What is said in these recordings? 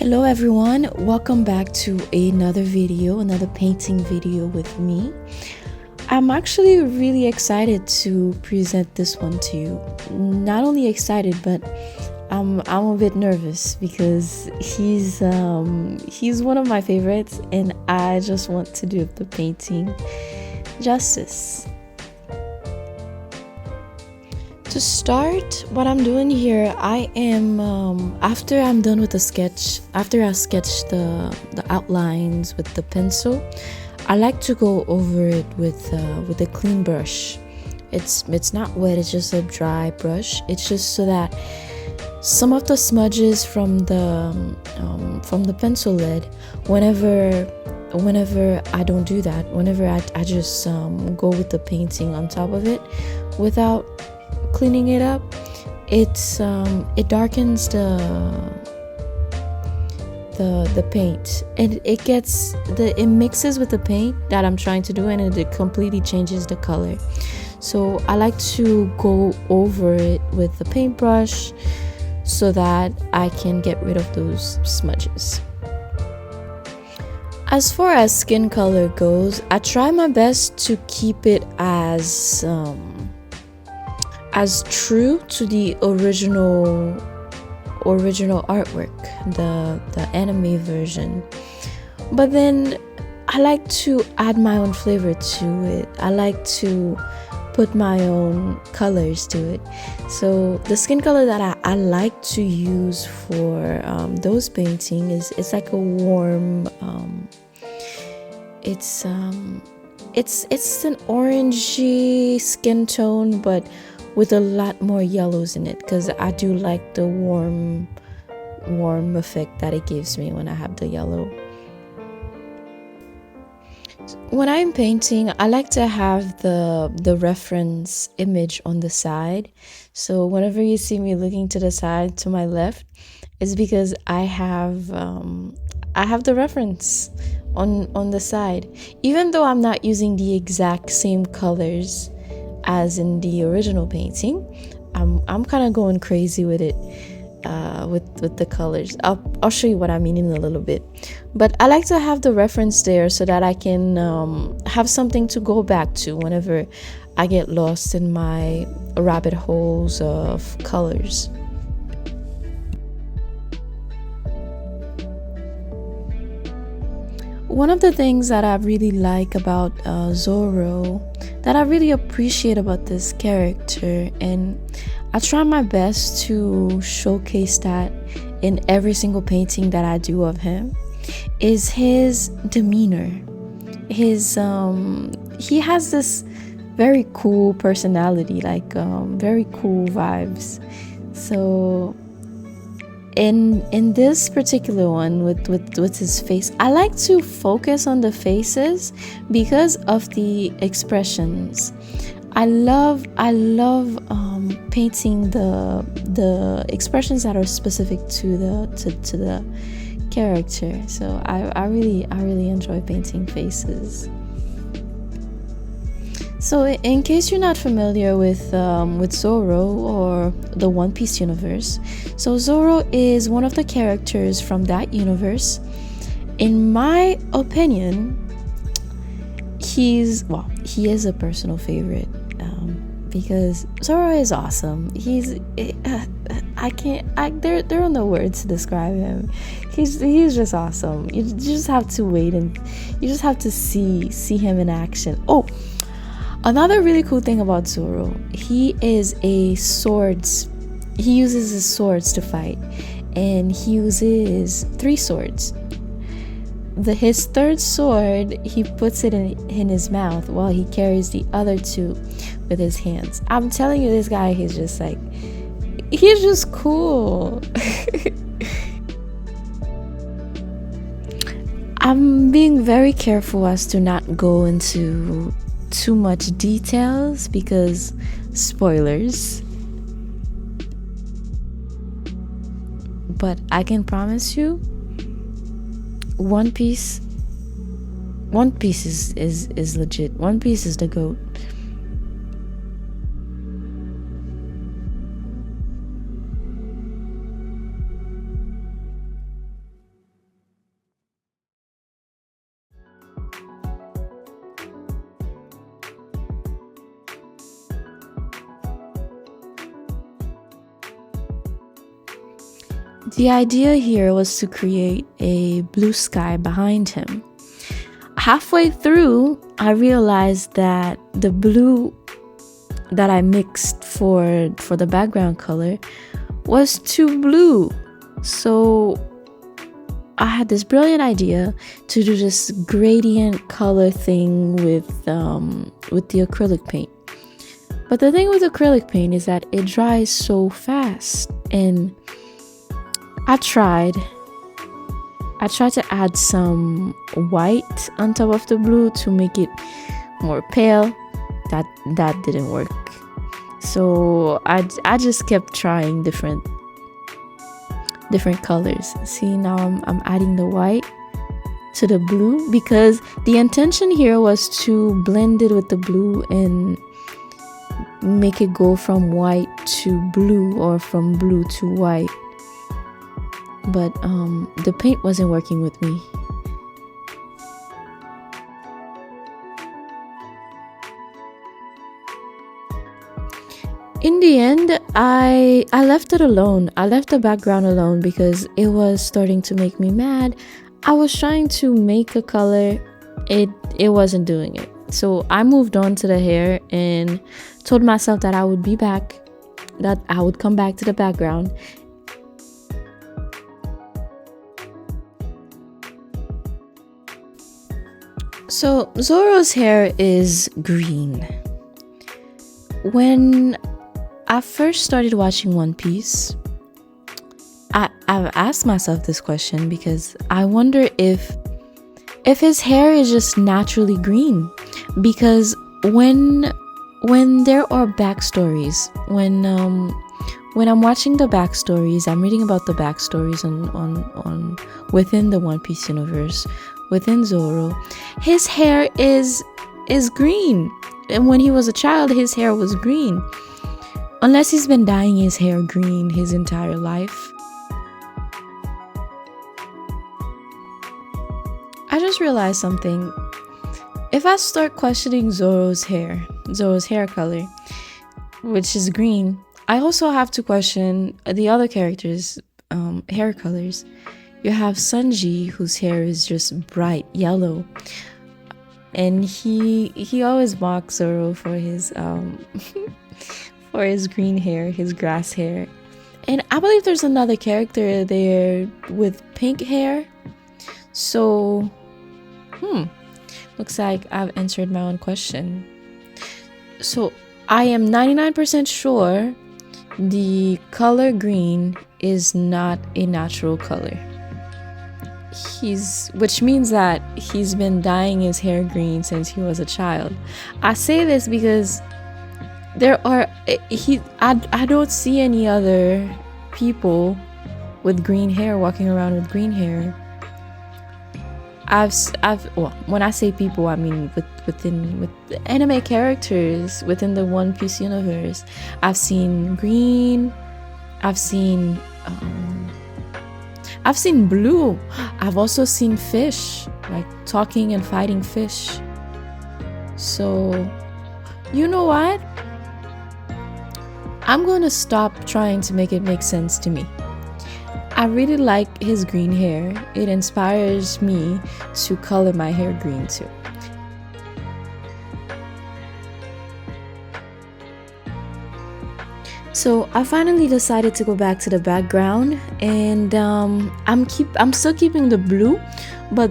Hello everyone, welcome back to another painting video with me. I'm actually really excited to present this one to you. Not only excited, but I'm a bit nervous because he's one of my favorites and I just want to do the painting justice. To start, what I'm doing here, I am after I'm done with the sketch, after I sketch the outlines with the pencil, I like to go over it with a clean brush. It's not wet, it's just a dry brush. It's just so that some of the smudges from the pencil lead, whenever I don't do that, whenever I just go with the painting on top of it without cleaning it up, it darkens the paint, and it mixes with the paint that I'm trying to do, and it completely changes the color. So I like to go over it with the paintbrush so that I can get rid of those smudges. As far as skin color goes, I try my best to keep it as true to the original artwork, the anime version. But then I like to add my own flavor to it. I like to put my own colors to it. So the skin color that I like to use for those paintings it's like a warm it's an orangey skin tone, but with a lot more yellows in it, because I do like the warm effect that it gives me when I have the yellow. When I'm painting, I like to have the reference image on the side. So whenever you see me looking to the side, to my left, it's because I have the reference on the side. Even though I'm not using the exact same colors as in the original painting, I'm kind of going crazy with it, with the colors. I'll show you what I mean in a little bit, but I like to have the reference there so that I can have something to go back to whenever I get lost in my rabbit holes of colors. One of the things that I really like about Zoro, that I really appreciate about this character, and I try my best to showcase that in every single painting that I do of him, is his demeanor. He has this very cool personality, like very cool vibes. So in this particular one with his face, I like to focus on the faces because of the expressions. I love painting the expressions that are specific to the character. So I really enjoy painting faces. So in case you're not familiar with Zoro or the One Piece universe, so Zoro is one of the characters from that universe. In my opinion, he is a personal favorite, because Zoro is awesome. There are no words to describe him. He's just awesome. You just have to wait, and you just have to see him in action. Oh, another really cool thing about Zoro, he uses his swords to fight, and he uses 3 swords. His third sword, he puts it in his mouth while he carries the other 2 with his hands. I'm telling you, this guy, he's just cool. I'm being very careful as to not go into too much details because spoilers, but I can promise you, One Piece is legit. One Piece is the GOAT. The idea here was to create a blue sky behind him. Halfway through, I realized that the blue that I mixed for the background color was too blue. So I had this brilliant idea to do this gradient color thing with the acrylic paint. But the thing with acrylic paint is that it dries so fast, and I tried to add some white on top of the blue to make it more pale. That didn't work. So I just kept trying different colors. See, now I'm adding the white to the blue because the intention here was to blend it with the blue and make it go from white to blue or from blue to white. But the paint wasn't working with me. In the end, I left it alone. I left the background alone because it was starting to make me mad. I was trying to make a color. It wasn't doing it. So I moved on to the hair and told myself that I would be back, that I would come back to the background. So Zoro's hair is green. When I first started watching One Piece, I've asked myself this question because I wonder if his hair is just naturally green. Because when there are backstories, when I'm watching the backstories, I'm reading about the backstories on within the One Piece universe, within Zoro, his hair is green. And when he was a child, his hair was green. Unless he's been dyeing his hair green his entire life. I just realized something. If I start questioning Zoro's hair color, which is green, I also have to question the other characters' hair colors. You have Sanji, whose hair is just bright yellow. And he always mocks Zoro for his for his green hair, his grass hair. And I believe there's another character there with pink hair. So, looks like I've answered my own question. So, I am 99% sure the color green is not a natural color. Which means that he's been dyeing his hair green since he was a child. I say this because I don't see any other people with green hair walking around with green hair. When I say people, I mean with anime characters within the One Piece universe. I've seen green. I've seen blue. I've also seen fish, like talking and fighting fish. So, you know what? I'm going to stop trying to make it make sense to me. I really like his green hair. It inspires me to color my hair green too. So I finally decided to go back to the background, and I'm still keeping the blue, but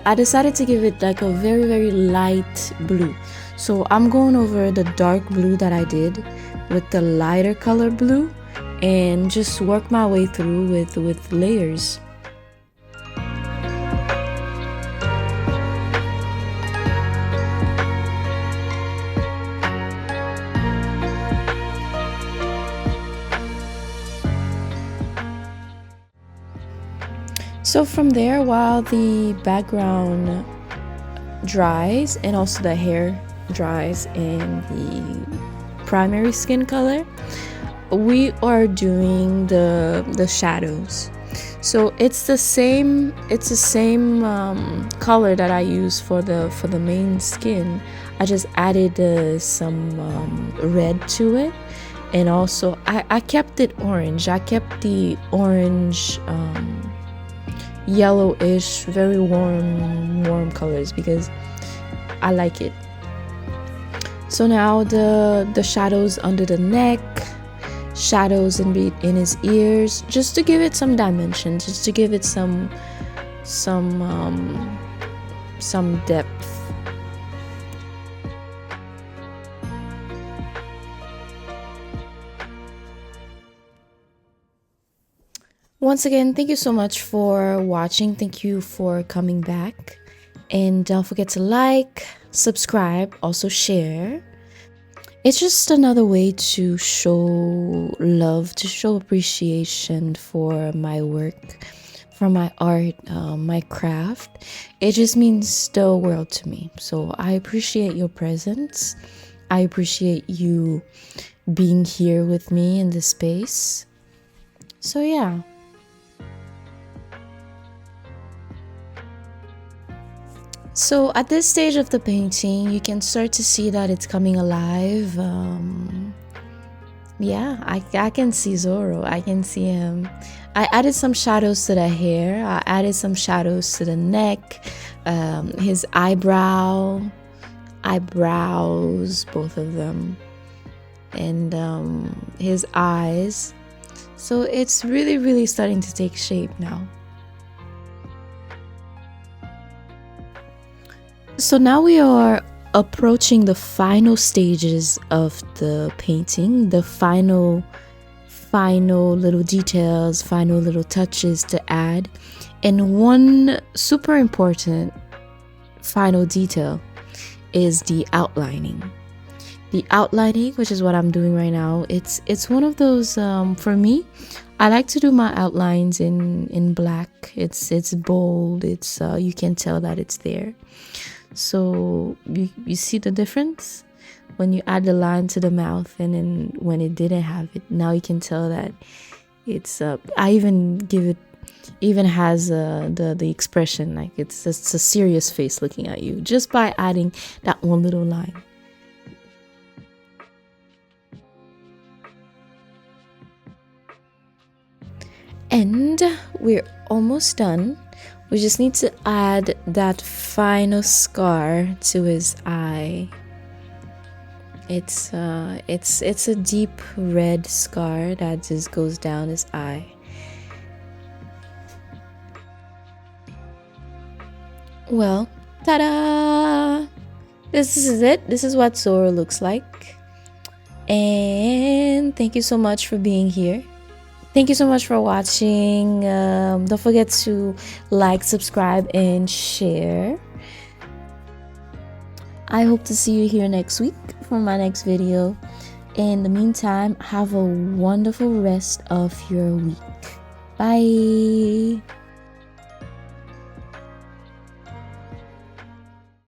I decided to give it like a very, very light blue. So I'm going over the dark blue that I did with the lighter color blue and just work my way through with layers. So from there, while the background dries and also the hair dries in the primary skin color, we are doing the shadows. So it's the same color that I use for the main skin. I just added some red to it, And also I kept it orange. I kept the orange, yellowish, very warm colors because I like it. So now the shadows under the neck, shadows in his ears, just to give it some dimension, just to give it some depth. Once again, thank you so much for watching. Thank you for coming back. And don't forget to like, subscribe, also share. It's just another way to show love, to show appreciation for my work, for my art, my craft. It just means the world to me. So I appreciate your presence. I appreciate you being here with me in this space. So yeah. So at this stage of the painting, you can start to see that it's coming alive. Yeah, I can see Zoro. I can see him. I added some shadows to the hair. I added some shadows to the neck, his eyebrows, both of them, and his eyes. So it's really starting to take shape now. So now we are approaching the final stages of the painting, the final little details, final little touches to add. And one super important final detail is the outlining. The outlining, which is what I'm doing right now, it's one of those, for me, I like to do my outlines in black. It's bold, it's you can tell that it's there. So you see the difference when you add the line to the mouth, and then when it didn't have it, now you can tell that it's I even has the expression, like it's a serious face looking at you just by adding that one little line. And we're almost done. We just need to add that final scar to his eye. It's a deep red scar that just goes down his eye. Well, ta-da! This is it. This is what Zoro looks like. And thank you so much for being here. Thank you so much for watching. Don't forget to like, subscribe, and share. I hope to see you here next week for my next video. In the meantime, have a wonderful rest of your week. Bye.